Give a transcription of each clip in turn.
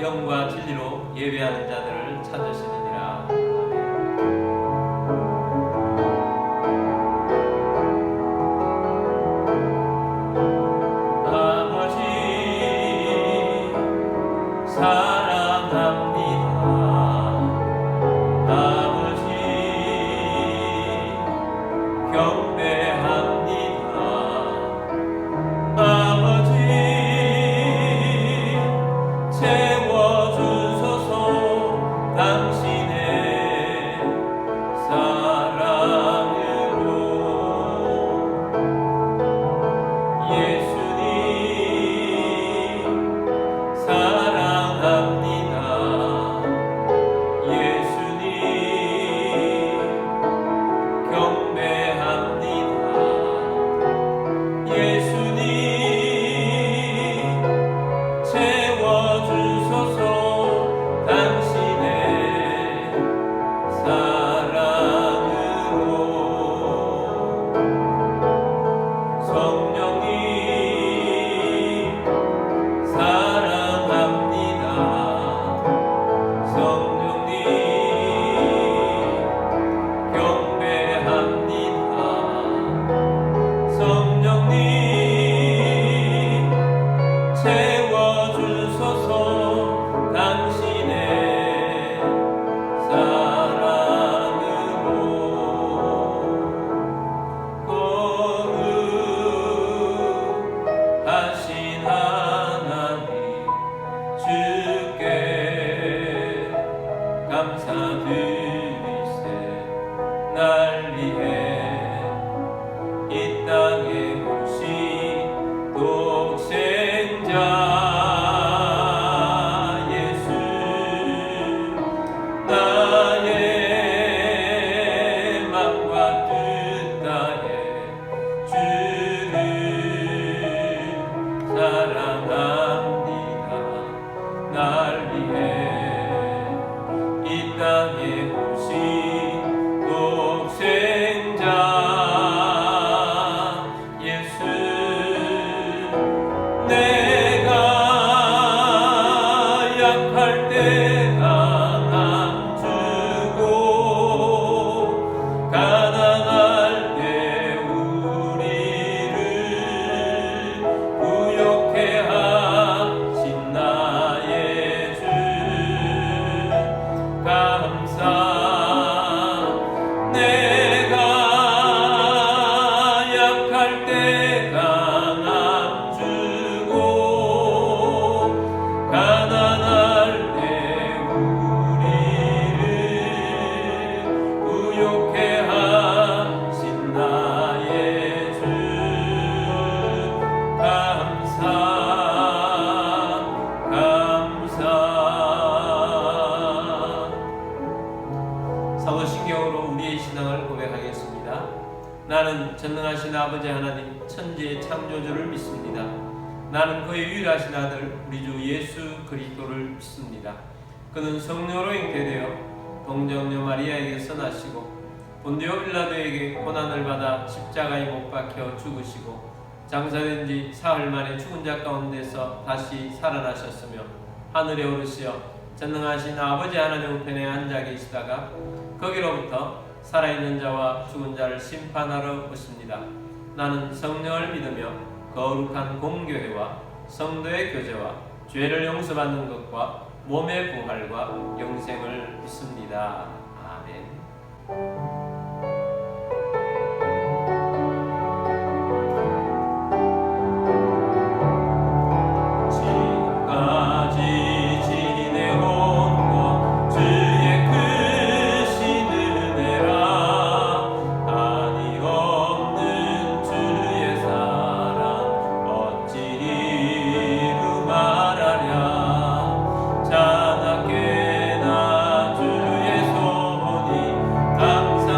영과 진리로 예배하는 자들을 찾으시느니라. 아버지 사랑합니다. 아버지 경배합니다. 아버지 채워주소서. 당신의 사랑으로. 예수님 사랑합니다. 예수님 경배합니다. 예수님 채워주소서. 당신의 사랑으로. 성령님 사랑합니다. 성령님 경배합니다. 성령님 채워주소서. 당신의 사랑으로. 거룩하신 하나님 주께 감사드리세. 날 위해 이 땅에 오신 독생자 예수, 나의 맘과 뜻 다해 주를 사랑합니다. 날 위해 이 땅에 오신 독생자 예수, 내가 약할 때 강함 주고 가난할 때 우리를 부욕해 하신 나의 주 감사. 내가 약할 때 강함 주고 가난할 때 우리를 부욕해 하신 나의 주 감사. 감사. 사도신경으로 우리의 신앙을 고백하겠습니다. 나는 전능하신 아버지 하나님 천지의 창조주를 믿습니다. 나는 그의 유일하신 아들 우리 주 예수 그리스도를 믿습니다. 그는 성령으로 잉태되어 동정녀 마리아에게서 나시고 본디오 빌라도에게 고난을 받아 십자가에 못 박혀 죽으시고 장사된 지 사흘 만에 죽은 자 가운데서 다시 살아나셨으며 하늘에 오르시어 전능하신 아버지 하나님 우편에 앉아 계시다가 거기로부터 살아있는 자와 죽은 자를 심판하러 오십니다. 나는 성령을 믿으며 거룩한 공교회와 성도의 교제와 죄를 용서받는 것과 몸의 부활과 영생을 믿습니다. 아멘. 자나깨나 주의 손이 감사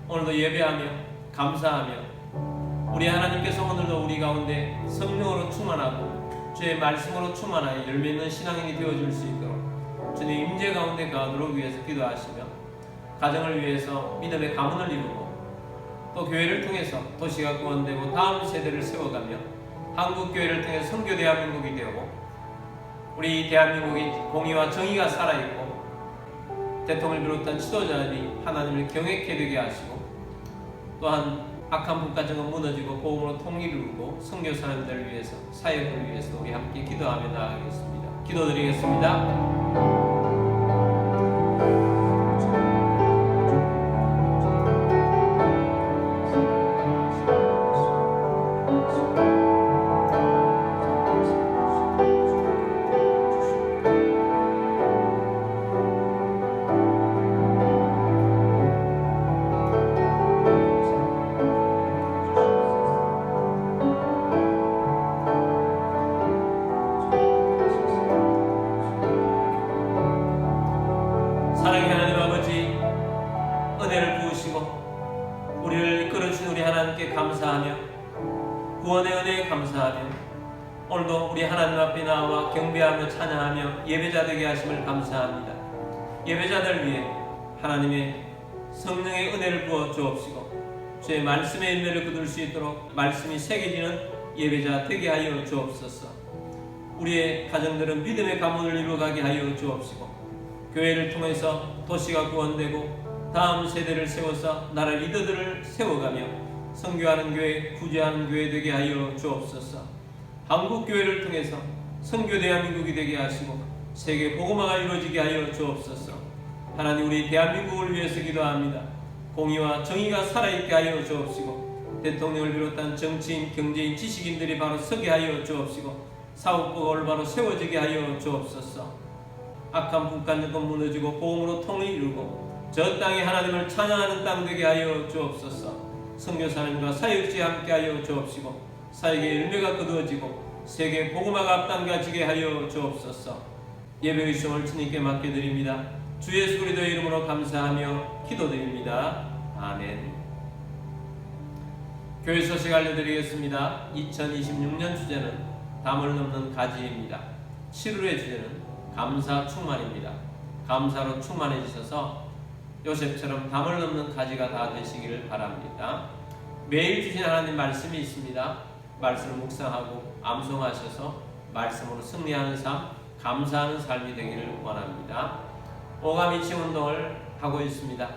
오늘도 예배하며 감사하며 우리 하나님께서 오늘도 우리 가운데 성령으로 충만하고 주의 말씀으로 충만하여 열매 있는 신앙인이 되어줄 수 있도록 주님 임재 가운데 가도록 위해서 기도하시며 가정을 위해서 믿음의 가문을 이루고 또 교회를 통해서 도시가 구원되고 다음 세대를 세워가며 한국교회를 통해 선교 대한민국이 되고 우리 대한민국이 공의와 정의가 살아있고 대통령을 비롯한 지도자들이 하나님을 경외케 되게 하시고 또한 악한 국가정은 무너지고 복음으로 통일을 이루고 선교 사람들을 위해서 사역을 위해서 우리 함께 기도하며 나아가겠습니다. 기도드리겠습니다. 사랑의 하나님 아버지, 은혜를 부으시고 우리를 이끌어주신 우리 하나님께 감사하며 구원의 은혜에 감사하며 오늘도 우리 하나님 앞에 나와 경배하며 찬양하며 예배자 되게 하심을 감사합니다. 예배자들 위해 하나님의 성령의 은혜를 부어 주옵시고 주의 말씀의 열매를 거둘 수 있도록 말씀이 새겨지는 예배자 되게 하여 주옵소서. 우리의 가정들은 믿음의 가문을 이루어가게 하여 주옵시고 교회를 통해서 도시가 구원되고 다음 세대를 세워서 나라 리더들을 세워가며 선교하는 교회, 구제하는 교회 되게 하여 주옵소서. 한국교회를 통해서 선교 대한민국이 되게 하시고 세계 복음화가 이루어지게 하여 주옵소서. 하나님 우리 대한민국을 위해서 기도합니다. 공의와 정의가 살아있게 하여 주옵시고 대통령을 비롯한 정치인, 경제인, 지식인들이 바로 서게 하여 주옵시고 사업부가 올바로 세워지게 하여 주옵소서. 악한 북한정권 무너지고 복음으로 통일을 이루고 저 땅에 하나님을 찬양하는 땅 되게 하여 주옵소서. 선교사님과 사역지에 함께 하여 주옵시고 사역의 열매가 거두어지고 세계 복음화가 앞당겨지게 하여 주옵소서. 예배의 시험을 주님께 맡겨드립니다. 주 예수 그리스도의 이름으로 감사하며 기도드립니다. 아멘. 교회 소식 알려드리겠습니다. 2026년 주제는 담을 넘는 가지입니다. 7월의 주제는 감사 충만입니다. 감사로 충만해지셔서 요셉처럼 담을 넘는 가지가 다 되시기를 바랍니다. 매일 주신 하나님 말씀이 있습니다. 말씀을 묵상하고 암송하셔서 말씀으로 승리하는 삶, 감사하는 삶이 되기를 원합니다. 오감이칭 운동을 하고 있습니다.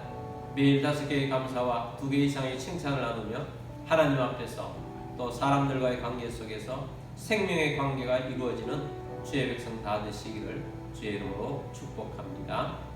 매일 5개의 감사와 2개 이상의 칭찬을 나누며 하나님 앞에서 또 사람들과의 관계 속에서 생명의 관계가 이루어지는 주의 백성 다 되시기를 주의 이름으로 축복합니다.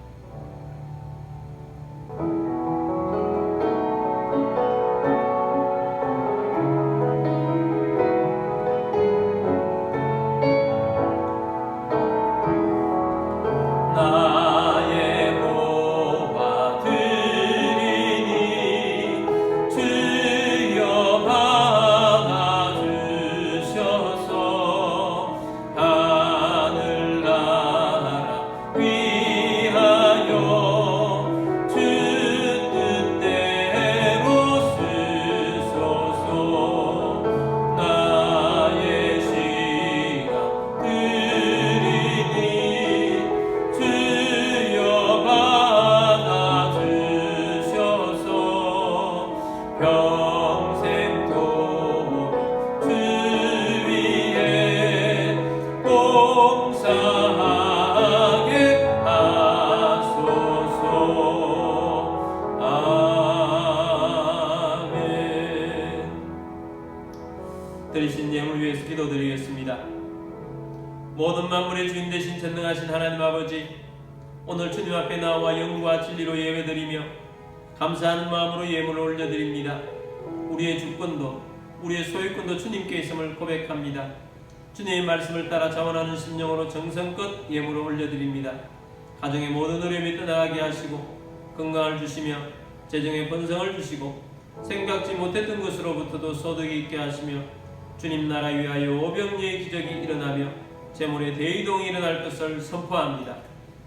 드리신 예물 위해서 기도드리겠습니다. 모든 만물의 주인 되신 전능하신 하나님 아버지, 오늘 주님 앞에 나와 영과 진리로 예배드리며 감사하는 마음으로 예물을 올려드립니다. 우리의 주권도 우리의 소유권도 주님께 있음을 고백합니다. 주님의 말씀을 따라 자원하는 심령으로 정성껏 예물을 올려드립니다. 가정의 모든 어려움이 떠나가게 하시고 건강을 주시며 재정의 번성을 주시고 생각지 못했던 것으로부터도 소득이 있게 하시며 주님 나라 위하여 오병이의 기적이 일어나며 재물의 대이동이 일어날 것을 선포합니다.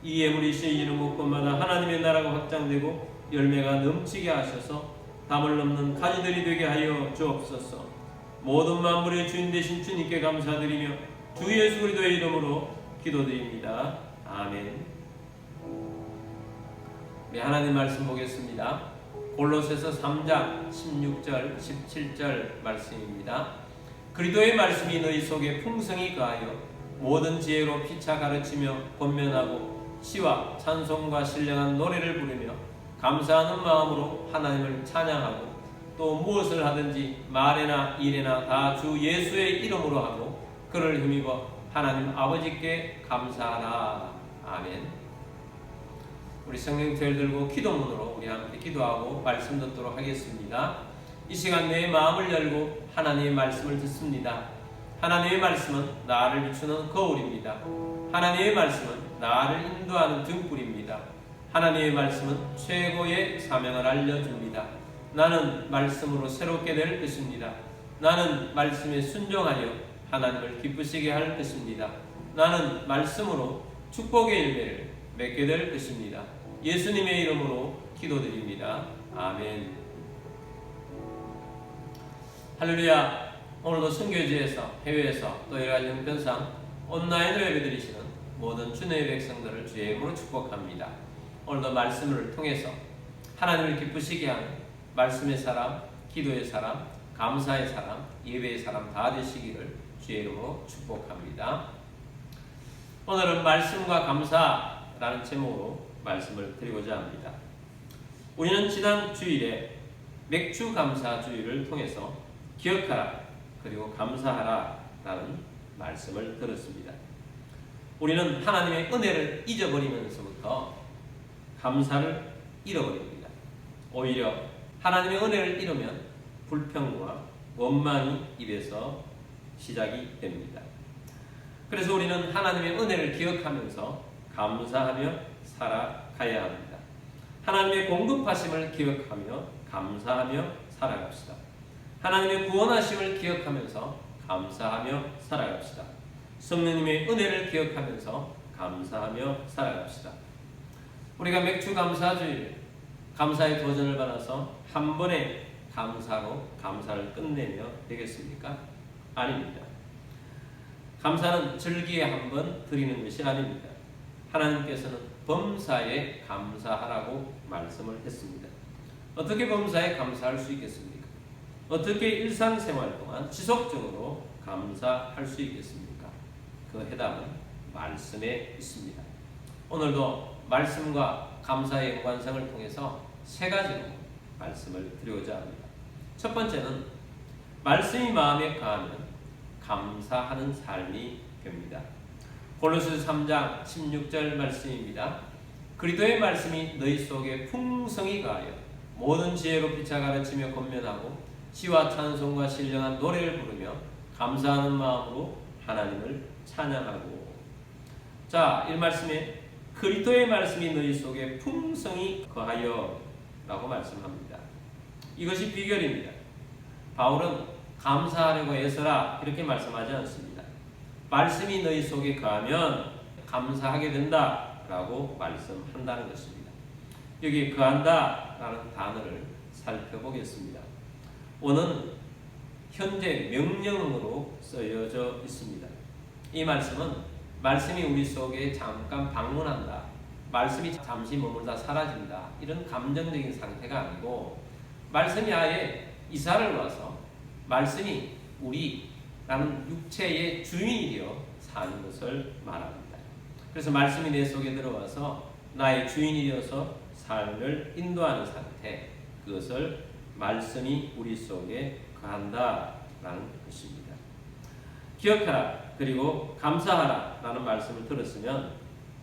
이 예물이 쓰여지는 곳곳마다 하나님의 나라가 확장되고 열매가 넘치게 하셔서 담을 넘는 가지들이 되게 하여 주옵소서. 모든 만물의 주인 되신 주님께 감사드리며 주 예수 그리스도의 이름으로 기도드립니다. 아멘. 네, 하나님 말씀 보겠습니다. 골로새서 3장 16절 17절 말씀입니다. 그리스도의 말씀이 너희 속에 풍성히 거하여 모든 지혜로 피차 가르치며 권면하고 시와 찬송과 신령한 노래를 부르며 감사하는 마음으로 하나님을 찬양하고 또 무엇을 하든지 말에나 일에나 다 주 예수의 이름으로 하고 그를 힘입어 하나님 아버지께 감사하라. 아멘. 우리 성경책을 들고 기도문으로 우리 함께 기도하고 말씀 듣도록 하겠습니다. 이 시간 내 마음을 열고 하나님의 말씀을 듣습니다. 하나님의 말씀은 나를 비추는 거울입니다. 하나님의 말씀은 나를 인도하는 등불입니다. 하나님의 말씀은 최고의 사명을 알려줍니다. 나는 말씀으로 새롭게 될 것입니다. 나는 말씀에 순종하여 하나님을 기쁘시게 할 것입니다. 나는 말씀으로 축복의 열매를 맺게 될 것입니다. 예수님의 이름으로 기도드립니다. 아멘. 할렐루야. 오늘도 선교지에서 해외에서 또 여러가지 형편상 온라인으로 예배드리시는 모든 주님의 백성들을 주의 이름으로 축복합니다. 오늘도 말씀을 통해서 하나님을 기쁘시게 하는 말씀의 사람, 기도의 사람, 감사의 사람, 예배의 사람 다 되시기를 주의 이름으로 축복합니다. 오늘은 말씀과 감사라는 제목으로 말씀을 드리고자 합니다. 우리는 지난 주일에 맥주 감사 주일을 통해서 기억하라 그리고 감사하라 라는 말씀을 들었습니다. 우리는 하나님의 은혜를 잊어버리면서부터 감사를 잃어버립니다. 오히려 하나님의 은혜를 잃으면 불평과 원망이 입에서 시작이 됩니다. 그래서 우리는 하나님의 은혜를 기억하면서 감사하며 살아가야 합니다. 하나님의 공급하심을 기억하며 감사하며 살아갑시다. 하나님의 구원하심을 기억하면서 감사하며 살아갑시다. 성령님의 은혜를 기억하면서 감사하며 살아갑시다. 우리가 맥주 감사주일 감사의 도전을 받아서 한 번에 감사로 감사를 끝내며 되겠습니까? 아닙니다. 감사는 절기에 한 번 드리는 것이 아닙니다. 하나님께서는 범사에 감사하라고 말씀을 했습니다. 어떻게 범사에 감사할 수 있겠습니까? 어떻게 일상생활 동안 지속적으로 감사할 수 있겠습니까? 그 해답은 말씀에 있습니다. 오늘도 말씀과 감사의 연관성을 통해서 세 가지로 말씀을 드리고자 합니다. 첫 번째는 말씀이 마음에 거하면 감사하는 삶이 됩니다. 골로새서 3장 16절 말씀입니다. 그리스도의 말씀이 너희 속에 풍성히 거하여 모든 지혜로 피차 가르치며 권면하고 시와 찬송과 신령한 노래를 부르며 감사하는 마음으로 하나님을 찬양하고. 자, 이 말씀에 그리스도의 말씀이 너희 속에 풍성히 거하여 라고 말씀합니다. 이것이 비결입니다. 바울은 감사하려고 애써라 이렇게 말씀하지 않습니다. 말씀이 너희 속에 거하면 감사하게 된다 라고 말씀한다는 것입니다. 여기 거한다 라는 단어를 살펴보겠습니다. 원어는 현재 명령으로 쓰여져 있습니다. 이 말씀은 말씀이 우리 속에 잠깐 방문한다, 말씀이 잠시 머물다 사라진다, 이런 감정적인 상태가 아니고 말씀이 아예 이사를 와서 말씀이 우리라는 육체의 주인이 되어 사는 것을 말합니다. 그래서 말씀이 내 속에 들어와서 나의 주인이 되어서 삶을 인도하는 상태, 그것을 말씀이 우리 속에 거한다라는 것입니다. 기억하라 그리고 감사하라 라는 말씀을 들었으면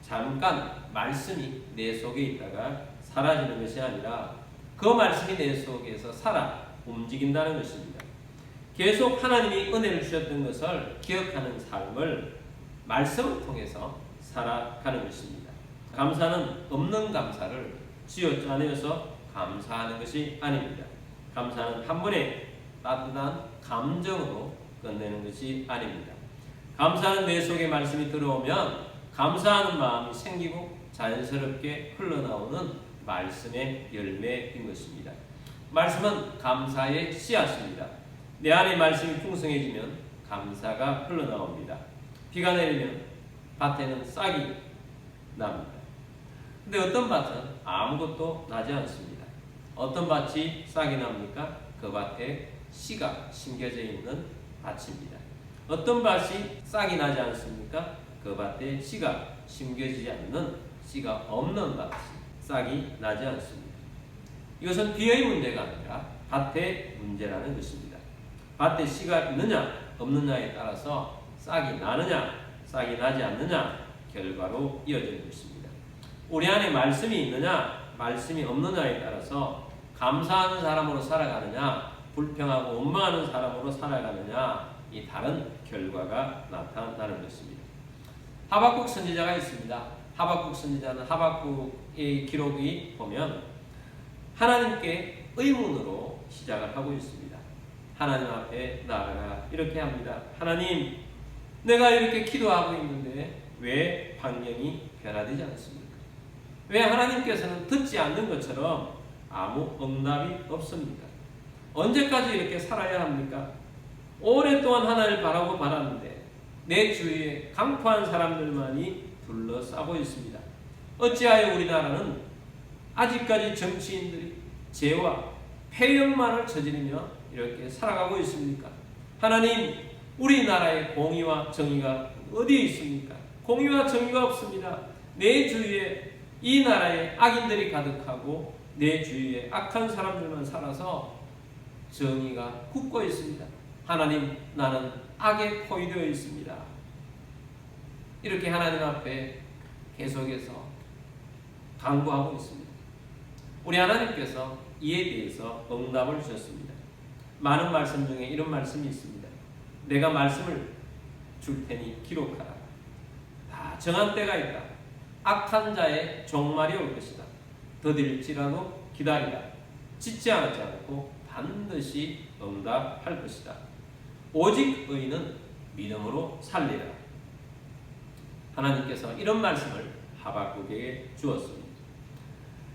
잠깐 말씀이 내 속에 있다가 사라지는 것이 아니라 그 말씀이 내 속에서 살아 움직인다는 것입니다. 계속 하나님이 은혜를 주셨던 것을 기억하는 삶을 말씀을 통해서 살아가는 것입니다. 감사는 없는 감사를 쥐어짜내서 감사하는 것이 아닙니다. 감사는 한 번에 따뜻한 감정으로 끝내는 것이 아닙니다. 감사는 내 속에 말씀이 들어오면 감사하는 마음이 생기고 자연스럽게 흘러나오는 말씀의 열매인 것입니다. 말씀은 감사의 씨앗입니다. 내 안에 말씀이 풍성해지면 감사가 흘러나옵니다. 비가 내리면 밭에는 싹이 납니다. 근데 어떤 밭은 아무것도 나지 않습니다. 어떤 밭이 싹이 납니까? 그 밭에 씨가 심겨져 있는 밭입니다. 어떤 밭이 싹이 나지 않습니까? 그 밭에 씨가 심겨지지 않는, 씨가 없는 밭이 싹이 나지 않습니다. 이것은 비의 문제가 아니라 밭의 문제라는 것입니다. 밭에 씨가 있느냐 없느냐에 따라서 싹이 나느냐 싹이 나지 않느냐 결과로 이어지는 것입니다. 우리 안에 말씀이 있느냐 말씀이 없느냐에 따라서 감사하는 사람으로 살아가느냐 불평하고 원망하는 사람으로 살아가느냐, 이 다른 결과가 나타나는 것입니다. 하박국 선지자가 있습니다. 하박국 선지자는 하박국의 기록이 보면 하나님께 의문으로 시작을 하고 있습니다. 하나님 앞에 나아가 이렇게 합니다. 하나님, 내가 이렇게 기도하고 있는데 왜 환경이 변화되지 않습니까? 왜 하나님께서는 듣지 않는 것처럼 아무 응답이 없습니까? 언제까지 이렇게 살아야 합니까? 오랫동안 하나님을 바라고 바랐는데 내 주위에 강포한 사람들만이 둘러싸고 있습니다. 어찌하여 우리나라는 아직까지 정치인들이 죄와 폐역만을 저지르며 이렇게 살아가고 있습니까? 하나님, 우리나라의 공의와 정의가 어디에 있습니까? 공의와 정의가 없습니다. 내 주위에 이 나라에 악인들이 가득하고 내 주위에 악한 사람들만 살아서 정의가 굳고 있습니다. 하나님, 나는 악에 포위되어 있습니다. 이렇게 하나님 앞에 계속해서 간구하고 있습니다. 우리 하나님께서 이에 대해서 응답을 주셨습니다. 많은 말씀 중에 이런 말씀이 있습니다. 내가 말씀을 줄 테니 기록하라. 다 정한 때가 있다. 악한 자의 종말이 올 것이다. 더딜지라도 기다리라. 짓지 않지 않고 반드시 응답할 것이다. 오직 의인은 믿음으로 살리라. 하나님께서 이런 말씀을 하박국에게 주었습니다.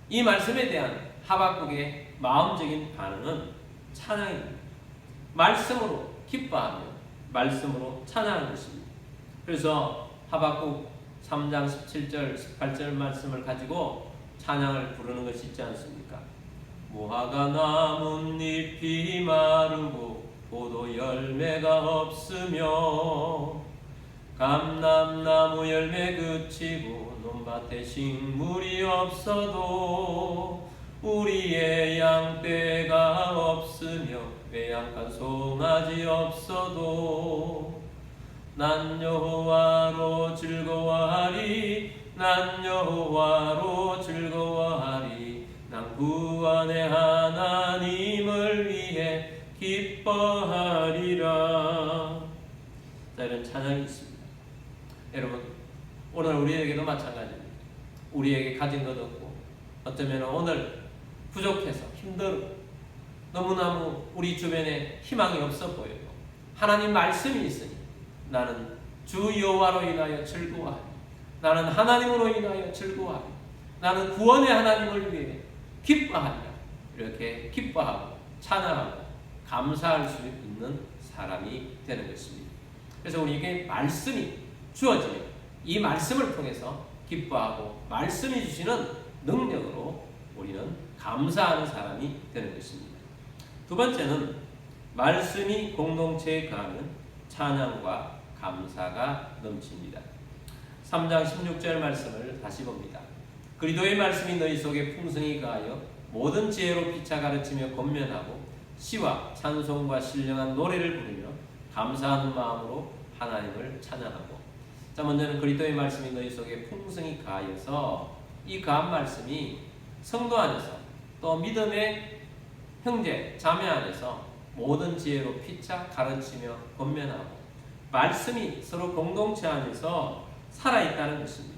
이 말씀에 대한 하박국의 마음적인 반응은 찬양입니다. 말씀으로 기뻐하며 말씀으로 찬양하는 것입니다. 그래서 하박국 3장 17절 18절 말씀을 가지고 찬양을 부르는 것이 있지 않습니까? 무화과 나뭇잎이 마르고 포도 열매가 없으며 감람나무 열매 그치고 논밭에 식물이 없어도 우리의 양떼가 없으며 외양간 송아지 없어도 난 여호와로 즐거워하리. 난 여호와로 즐거워하리. 난 구원의 하나님을 위해 기뻐하리라. 자, 이런 찬양이 있습니다. 여러분, 오늘 우리에게도 마찬가지입니다. 우리에게 가진 것 없고 어쩌면 오늘 부족해서 힘들고 너무너무 우리 주변에 희망이 없어 보여요. 하나님 말씀이 있으니 나는 주 여호와로 인하여 즐거워하리. 나는 하나님으로 인하여 즐거워하리. 나는 구원의 하나님을 위해 기뻐하리라. 이렇게 기뻐하고 찬양하고 감사할 수 있는 사람이 되는 것입니다. 그래서 우리에게 말씀이 주어지면 이 말씀을 통해서 기뻐하고 말씀이 주시는 능력으로 우리는 감사하는 사람이 되는 것입니다. 두 번째는 말씀이 공동체에 가하면 찬양과 감사가 넘칩니다. 3장 16절 말씀을 다시 봅니다. 그리스도의 말씀이 너희 속에 풍성히 가하여 모든 지혜로 피차 가르치며 권면하고 시와 찬송과 신령한 노래를 부르며 감사하는 마음으로 하나님을 찬양하고. 자, 먼저는 그리스도의 말씀이 너희 속에 풍성히 가하여서 이 가한 말씀이 성도 안에서 또 믿음의 형제 자매 안에서 모든 지혜로 피차 가르치며 권면하고 말씀이 서로 공동체 안에서 살아있다는 것입니다.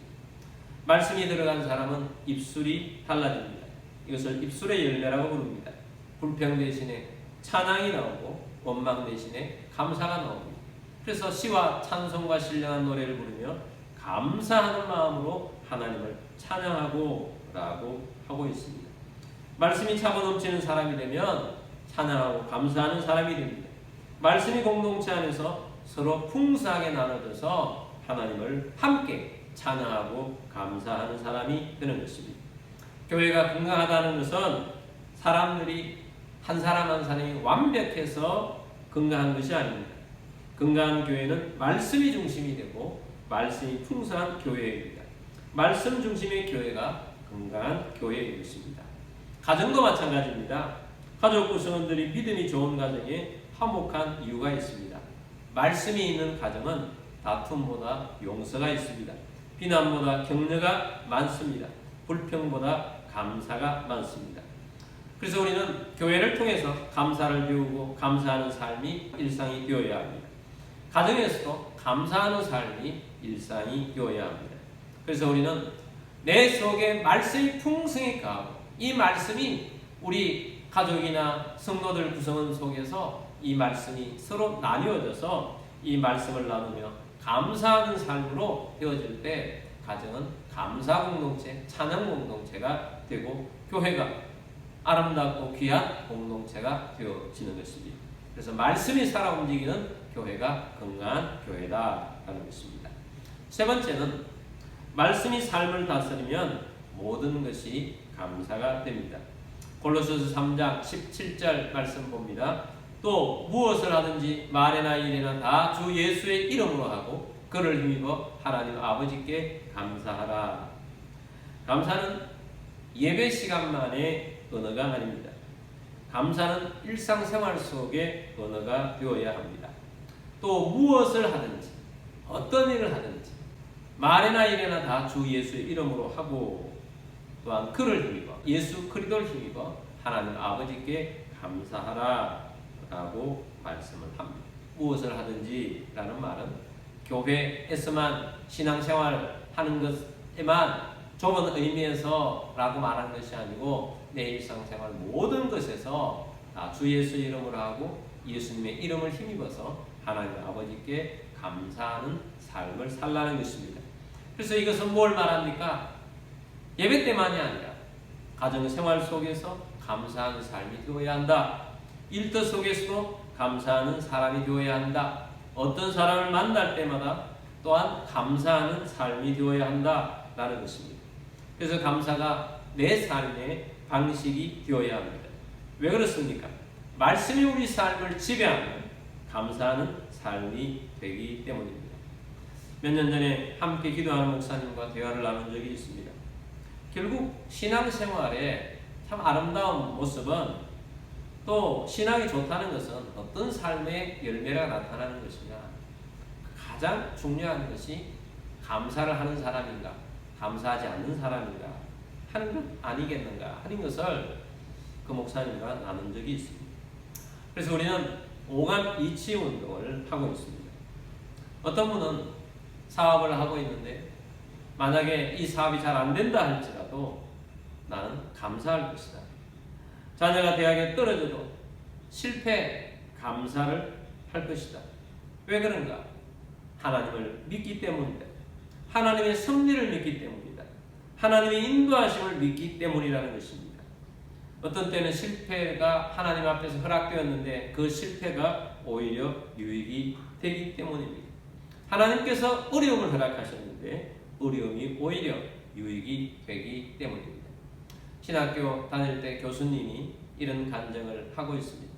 말씀이 들어간 사람은 입술이 달라집니다. 이것을 입술의 열매라고 부릅니다. 불평 대신에 찬양이 나오고 원망 대신에 감사가 나옵니다. 그래서 시와 찬송과 신령한 노래를 부르며 감사하는 마음으로 하나님을 찬양하고 라고 하고 있습니다. 말씀이 차고 넘치는 사람이 되면 찬양하고 감사하는 사람이 됩니다. 말씀이 공동체 안에서 서로 풍성하게 나눠져서 하나님을 함께 찬양하고 감사하는 사람이 되는 것입니다. 교회가 건강하다는 것은 사람들이 한 사람 한 사람이 완벽해서 건강한 것이 아닙니다. 건강한 교회는 말씀이 중심이 되고 말씀이 풍성한 교회입니다. 말씀 중심의 교회가 건강한 교회인 것입니다. 가정도 마찬가지입니다. 가족 구성원들이 믿음이 좋은 가정에 화목한 이유가 있습니다. 말씀이 있는 가정은 다툼보다 용서가 있습니다. 비난보다 격려가 많습니다. 불평보다 감사가 많습니다. 그래서 우리는 교회를 통해서 감사를 배우고 감사하는 삶이 일상이 되어야 합니다. 가정에서도 감사하는 삶이 일상이 되어야 합니다. 그래서 우리는 내 속에 말씀이 풍성히 가고 이 말씀이 우리 가족이나 성도들 구성원 속에서 이 말씀이 서로 나뉘어져서 이 말씀을 나누며 감사하는 삶으로 되어질 때 가정은 감사 공동체, 찬양 공동체가 되고 교회가 아름답고 귀한 공동체가 되어지는 것입니다. 그래서 말씀이 살아 움직이는 교회가 건강한 교회다라는 것입니다. 세 번째는 말씀이 삶을 다스리면 모든 것이 감사가 됩니다. 골로새서 3장 17절 말씀 봅니다. 또 무엇을 하든지 말이나 일이나 다 주 예수의 이름으로 하고 그를 힘입어 하나님 아버지께 감사하라. 감사는 예배 시간만의 언어가 아닙니다. 감사는 일상생활 속의 언어가 되어야 합니다. 또 무엇을 하든지 어떤 일을 하든지 말이나 일이나 다 주 예수의 이름으로 하고 또한 그를 힘입어 예수 그리스도를 힘입어 하나님 아버지께 감사하라 라고 말씀을 합니다. 무엇을 하든지 라는 말은 교회에서만 신앙생활 하는 것에만 좁은 의미에서 라고 말하는 것이 아니고 내 일상생활 모든 것에서 주 예수의 이름으로 하고 예수님의 이름을 힘입어서 하나님 아버지께 감사하는 삶을 살라는 것입니다. 그래서 이것은 뭘 말합니까? 예배 때만이 아니라 가정생활 속에서 감사하는 삶이 되어야 한다. 일터 속에서도 감사하는 사람이 되어야 한다. 어떤 사람을 만날 때마다 또한 감사하는 삶이 되어야 한다라는 것입니다. 그래서 감사가 내 삶의 방식이 되어야 합니다. 왜 그렇습니까? 말씀이 우리 삶을 지배하면 감사하는 삶이 되기 때문입니다. 몇 년 전에 함께 기도하는 목사님과 대화를 나눈 적이 있습니다. 결국 신앙생활의 참 아름다운 모습은 또 신앙이 좋다는 것은 어떤 삶의 열매가 나타나는 것이냐, 가장 중요한 것이 감사를 하는 사람인가 감사하지 않는 사람인가 하는 것 아니겠는가 하는 것을 그 목사님과 나눈 적이 있습니다. 그래서 우리는 오감 이치 운동을 하고 있습니다. 어떤 분은 사업을 하고 있는데 만약에 이 사업이 잘 안 된다 할지라도 나는 감사할 것이다. 자녀가 대학에 떨어져도 실패 감사를 할 것이다. 왜 그런가? 하나님을 믿기 때문이다. 하나님의 섭리를 믿기 때문이다. 하나님의 인도하심을 믿기 때문이라는 것입니다. 어떤 때는 실패가 하나님 앞에서 허락되었는데 그 실패가 오히려 유익이 되기 때문입니다. 하나님께서 어려움을 허락하셨는데 어려움이 오히려 유익이 되기 때문입니다. 신학교 다닐 때 교수님이 이런 간증을 하고 있습니다.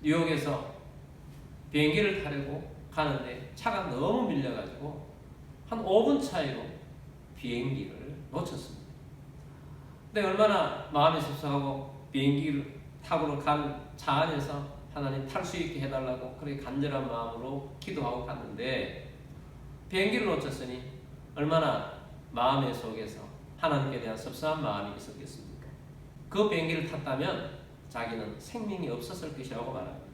뉴욕에서 비행기를 타려고 가는데 차가 너무 밀려가지고 한 5분 차이로 비행기를 놓쳤습니다. 근데 얼마나 마음이 섭섭하고 비행기를 타고 간 차 안에서 하나님 탈 수 있게 해달라고 그렇게 간절한 마음으로 기도하고 갔는데 비행기를 놓쳤으니 얼마나 마음의 속에서 하나님께 대한 섭섭한 마음이 있었겠습니까? 그 비행기를 탔다면 자기는 생명이 없었을 것이라고 말합니다.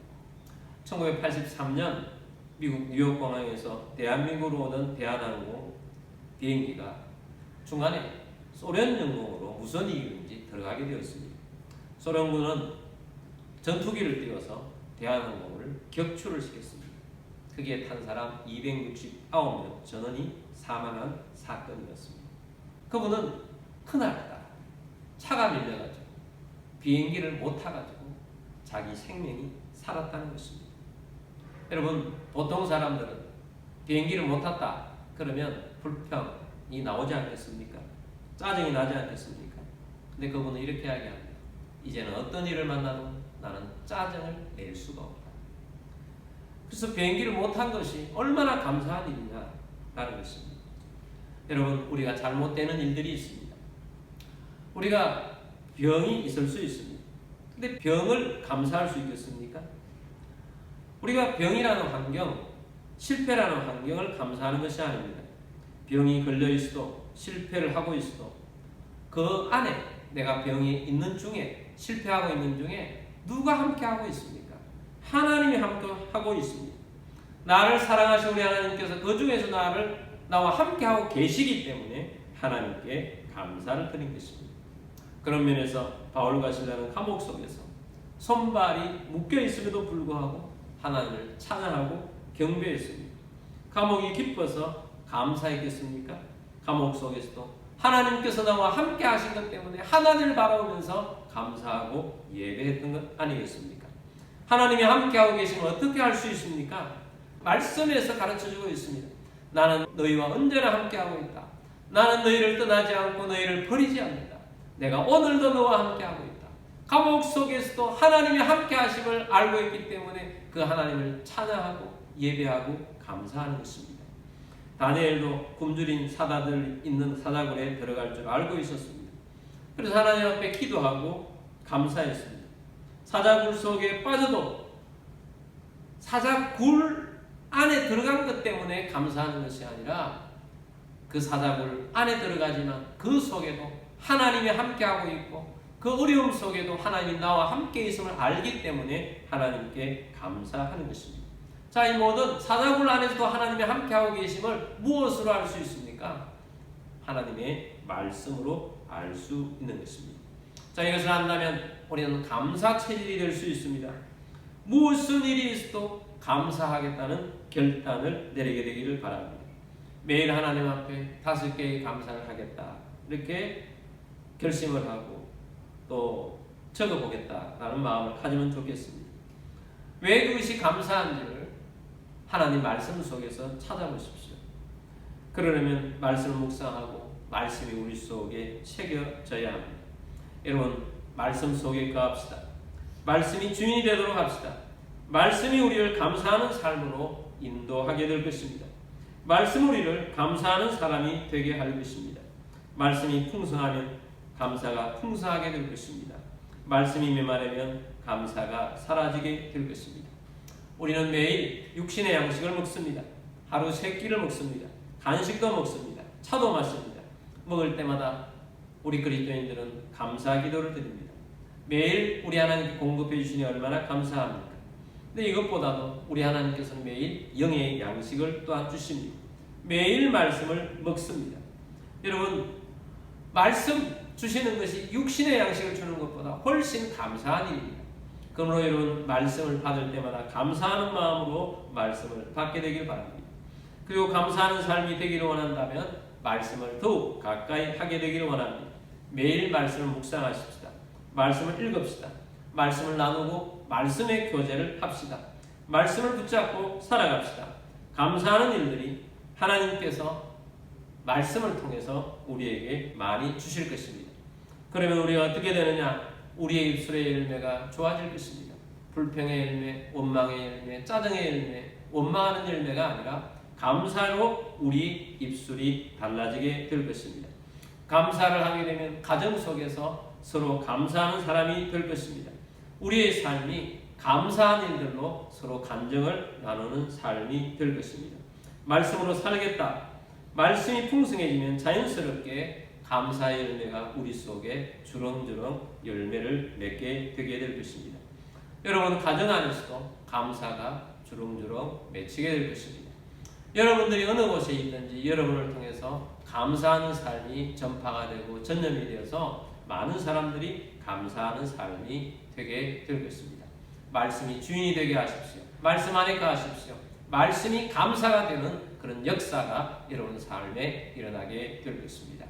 1983년 미국 뉴욕공항에서 대한민국으로 오던 대한항공 비행기가 중간에 소련 영공으로 무슨 이유인지 들어가게 되었습니다. 소련군은 전투기를 띄워서 대한항공을 격추를 시켰습니다. 거기에 탄 사람 269명 전원이 사망한 사건이었습니다. 그분은 그날따라 차가 밀려가지고 비행기를 못 타가지고 자기 생명이 살았다는 것입니다. 여러분, 보통 사람들은 비행기를 못 탔다 그러면 불평이 나오지 않겠습니까? 짜증이 나지 않겠습니까? 근데 그분은 이렇게 이야기합니다. 이제는 어떤 일을 만나도 나는 짜증을 낼 수가 없다. 그래서 비행기를 못 탄 것이 얼마나 감사한 일이냐라는 것입니다. 여러분, 우리가 잘못되는 일들이 있습니다. 우리가 병이 있을 수 있습니다. 근데 병을 감사할 수 있겠습니까? 우리가 병이라는 환경, 실패라는 환경을 감사하는 것이 아닙니다. 병이 걸려 있어도, 실패를 하고 있어도 그 안에 내가 병이 있는 중에, 실패하고 있는 중에 누가 함께하고 있습니까? 하나님이 함께하고 있습니다. 나를 사랑하신 우리 하나님께서 그 중에서 나와 함께하고 계시기 때문에 하나님께 감사를 드린 것입니다. 그런 면에서 바울과 실라는 감옥 속에서 손발이 묶여 있음에도 불구하고 하나님을 찬양하고 경배했습니다. 감옥이 깊어서 감사했겠습니까? 감옥 속에서도 하나님께서 나와 함께 하신 것 때문에 하나님을 바라보면서 감사하고 예배했던 것 아니겠습니까? 하나님이 함께하고 계시면 어떻게 할 수 있습니까? 말씀에서 가르쳐주고 있습니다. 나는 너희와 언제나 함께하고 있다. 나는 너희를 떠나지 않고 너희를 버리지 않는다. 내가 오늘도 너와 함께하고 있다. 감옥 속에서도 하나님이 함께하심을 알고 있기 때문에 그 하나님을 찬양하고 예배하고 감사하는 것입니다. 다니엘도 굶주린 사다들 있는 사자굴에 들어갈 줄 알고 있었습니다. 그래서 하나님 앞에 기도하고 감사했습니다. 사자굴 속에 빠져도 사자굴 안에 들어간 것 때문에 감사하는 것이 아니라 그 사자굴 안에 들어가지만 그 속에도 하나님이 함께하고 있고 그 어려움 속에도 하나님이 나와 함께 있음을 알기 때문에 하나님께 감사하는 것입니다. 자, 이 모든 사자굴 안에서도 하나님이 함께하고 계심을 무엇으로 알 수 있습니까? 하나님의 말씀으로 알 수 있는 것입니다. 자, 이것을 안다면 우리는 감사 체질이 될 수 있습니다. 무슨 일이 있어도 감사하겠다는 결단을 내리게 되기를 바랍니다. 매일 하나님 앞에 5개의 감사를 하겠다 이렇게 결심을 하고 또 적어보겠다라는 마음을 가지면 좋겠습니다. 왜 그것이 감사한지를 하나님 말씀 속에서 찾아보십시오. 그러려면 말씀을 묵상하고 말씀이 우리 속에 새겨져야 합니다. 여러분, 말씀 속에 거합시다. 말씀이 주인이 되도록 합시다. 말씀이 우리를 감사하는 삶으로 인도하게 될 것입니다. 말씀 우리를 감사하는 사람이 되게 할 것입니다. 말씀이 풍성하면 감사가 풍성하게 될 것입니다. 말씀이 메마르면 감사가 사라지게 될 것입니다. 우리는 매일 육신의 양식을 먹습니다. 하루 3끼를 먹습니다. 간식도 먹습니다. 차도 마십니다. 먹을 때마다 우리 그리스도인들은 감사 기도를 드립니다. 매일 우리 하나님께 공급해 주시니 얼마나 감사합니까? 근데 이것보다도 우리 하나님께서는 매일 영의 양식을 또한 주십니다. 매일 말씀을 먹습니다. 여러분, 말씀 주시는 것이 육신의 양식을 주는 것보다 훨씬 감사한 일입니다. 그러므로 여러분, 말씀을 받을 때마다 감사하는 마음으로 말씀을 받게 되길 바랍니다. 그리고 감사하는 삶이 되기를 원한다면 말씀을 더욱 가까이 하게 되기를 원합니다. 매일 말씀을 묵상하십시다. 말씀을 읽읍시다. 말씀을 나누고 말씀의 교제를 합시다. 말씀을 붙잡고 살아갑시다. 감사하는 일들이 하나님께서 말씀을 통해서 우리에게 많이 주실 것입니다. 그러면 우리가 어떻게 되느냐? 우리의 입술의 열매가 좋아질 것입니다. 불평의 열매, 원망의 열매, 짜증의 열매, 원망하는 열매가 아니라 감사로 우리 입술이 달라지게 될 것입니다. 감사를 하게 되면 가정 속에서 서로 감사하는 사람이 될 것입니다. 우리의 삶이 감사한 일들로 서로 간증을 나누는 삶이 될 것입니다. 말씀으로 살겠다. 말씀이 풍성해지면 자연스럽게 감사의 열매가 우리 속에 주렁주렁 열매를 맺게 되게 될 것입니다. 여러분, 가정 안에서도 감사가 주렁주렁 맺히게 될 것입니다. 여러분들이 어느 곳에 있든지 여러분을 통해서 감사하는 삶이 전파가 되고 전염이 되어서 많은 사람들이 감사하는 삶이 되게 될 것입니다. 말씀이 주인이 되게 하십시오. 말씀 안에 거하십시오. 말씀이 감사가 되는 그런 역사가 여러분 삶에 일어나게 될 것입니다.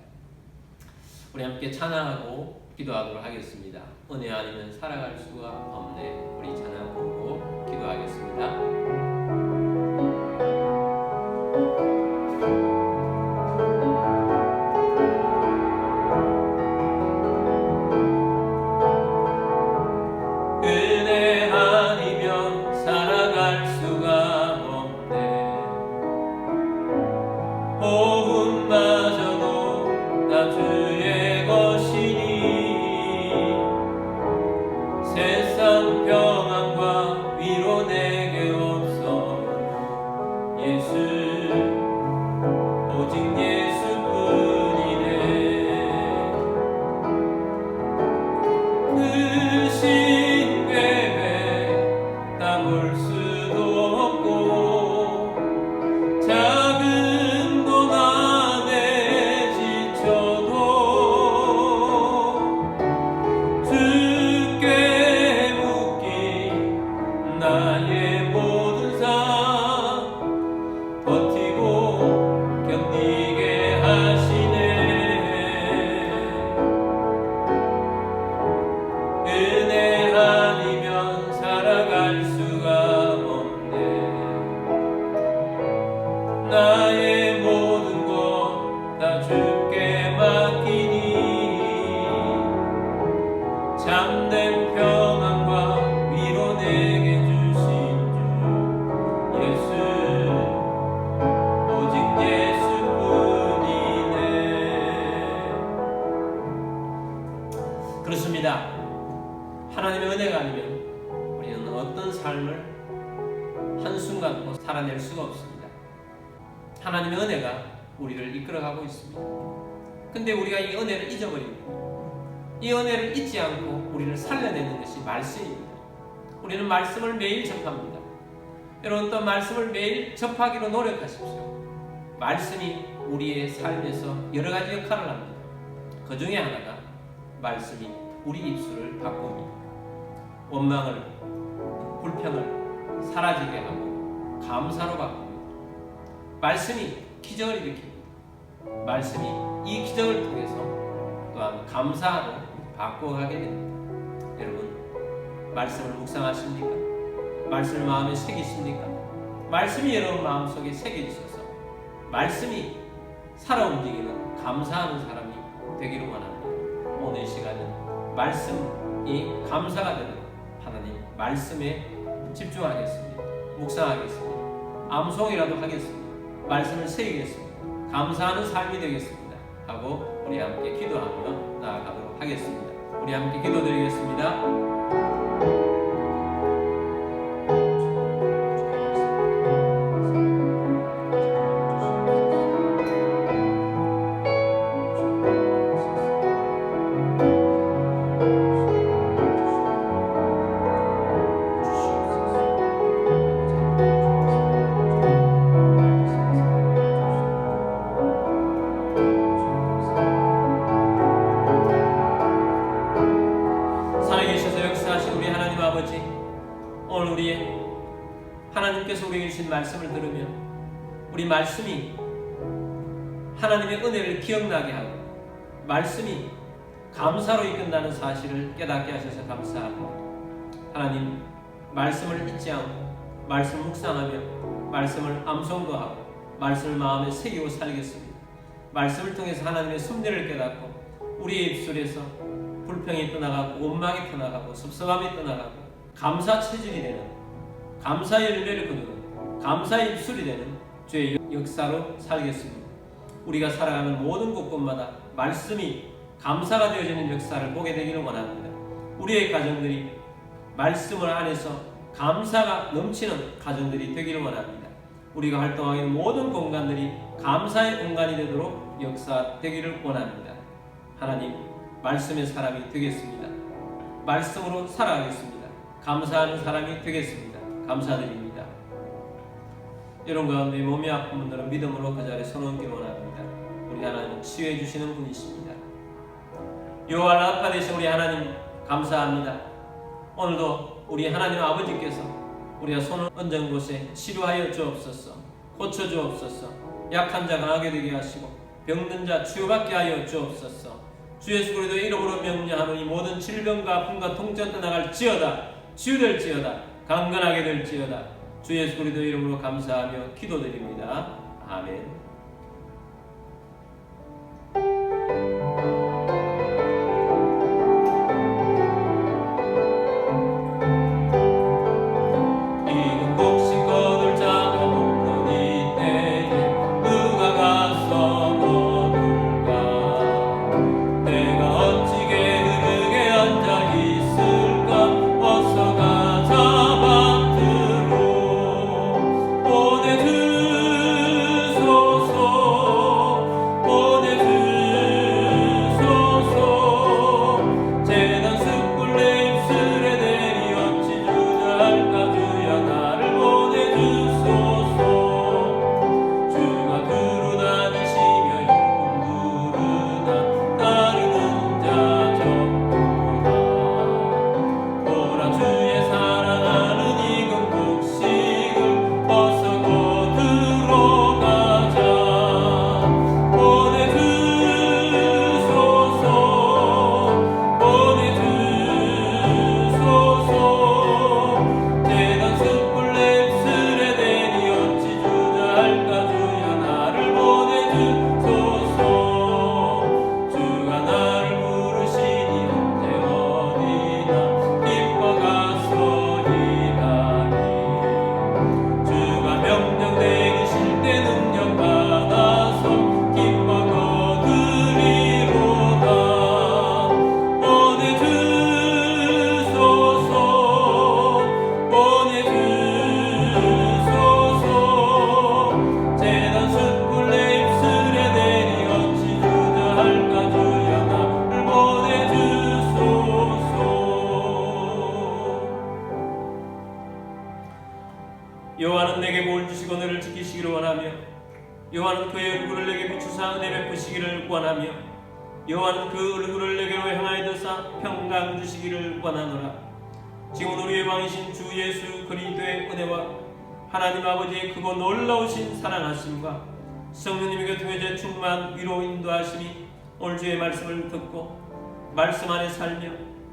우리 함께 찬양하고 기도하도록 하겠습니다. 은혜 아니면 살아갈 수가 없네. 우리 찬양 부르고 기도하겠습니다. 나의 모든 것 다 주께 맡기니 참된 평안과 위로 내게 주신 주 예수 오직 예수뿐이네. 그렇습니다. 하나님의 은혜가 아니면 우리는 어떤 삶을 한순간도 살아낼 수가 없습니다. 하나님의 은혜가 우리를 이끌어가고 있습니다. 근데 우리가 이 은혜를 잊어버립니다. 이 은혜를 잊지 않고 우리를 살려내는 것이 말씀입니다. 우리는 말씀을 매일 접합니다. 여러분 또 말씀을 매일 접하기로 노력하십시오. 말씀이 우리의 삶에서 여러 가지 역할을 합니다. 그 중에 하나가 말씀이 우리 입술을 바꿉니다. 원망을, 불평을 사라지게 하고 감사로 바꿉니다. 말씀이 기적을 일으킵니다. 말씀이 이 기적을 통해서 또한 감사로 바꿔가게 됩니다. 여러분, 말씀을 묵상하십니까? 말씀을 마음에 새기십니까? 말씀이 여러분 마음속에 새겨지셔서 말씀이 살아 움직이는 감사하는 사람이 되기를 원합니다. 오늘 시간은 말씀이 감사가 되는 하나님 말씀에 집중하겠습니다. 묵상하겠습니다. 암송이라도 하겠습니다. 말씀을 새기겠습니다. 감사하는 삶이 되겠습니다. 하고 우리 함께 기도하며 나아가도록 하겠습니다. 우리 함께 기도드리겠습니다. 오늘 우리 하나님께서 우리에게 주신 말씀을 들으며 우리 말씀이 하나님의 은혜를 기억나게 하고 말씀이 감사로 이끈다는 사실을 깨닫게 하셔서 감사합니다. 하나님 말씀을 잊지 않고 말씀을 묵상하며 말씀을 암송도 하고 말씀을 마음에 새기고 살겠습니다. 말씀을 통해서 하나님의 섭리를 깨닫고 우리의 입술에서 불평이 떠나가고 원망이 떠나가고 섭섭함이 떠나가고 감사 체질이 되는, 감사의 열매를 거두는, 감사의 입술이 되는 주의 역사로 살겠습니다. 우리가 살아가는 모든 곳곳마다 말씀이 감사가 되어지는 역사를 보게 되기를 원합니다. 우리의 가정들이 말씀을 안에서 감사가 넘치는 가정들이 되기를 원합니다. 우리가 활동하는 모든 공간들이 감사의 공간이 되도록 역사되기를 원합니다. 하나님, 말씀의 사람이 되겠습니다. 말씀으로 살아가겠습니다. 감사하는 사람이 되겠습니다. 감사드립니다. 여러분 가운데 몸이 아픈 분들은 믿음으로 그 자리에 손 얹기를 원합니다. 우리 하나님 치유해 주시는 분이십니다. 여호와 라파 되신 우리 하나님 감사합니다. 오늘도 우리 하나님 아버지께서 우리가 손을 얹은 곳에 치료하여 주옵소서, 고쳐 주옵소서, 약한 자 강하게 되게 하시고 병든 자 치유받게 하여 주옵소서. 주 예수 그리스도의 이름으로 명령하노니 모든 질병과 아픔과 통증 떠나갈지어다. 치유될지어다. 강건하게 될지어다. 주 예수 그리스도의 이름으로 감사하며 기도드립니다. 아멘. 여호와는 내게 뭘 주시고 너를 지키시기를 원하며 여호와는 그의 얼굴을 내게 비추사 은혜 베푸시기를 원하며 여호와는 그 얼굴을 내게로 향하여 드사 평강 주시기를 원하노라. 지금 우리의 왕이신 주 예수 그리스도의 은혜와 하나님 아버지의 크고 놀라우신 사랑하심과 성령님의 교통의 충만 위로 인도하심이 오늘 주의 말씀을 듣고 말씀 안에 살며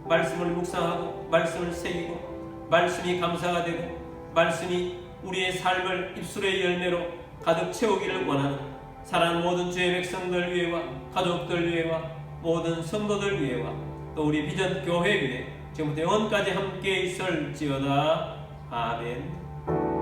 말씀을 묵상하고 말씀을 새기고 말씀이 감사가 되고 말씀이 우리의 삶을 입술의 열매로 가득 채우기를 원하는 사랑하는 모든 주의 백성들 위해와 가족들 위해와 모든 성도들 위해와 또 우리 비전 교회 위해 지금부터 영원까지 함께 있을지어다. 아멘.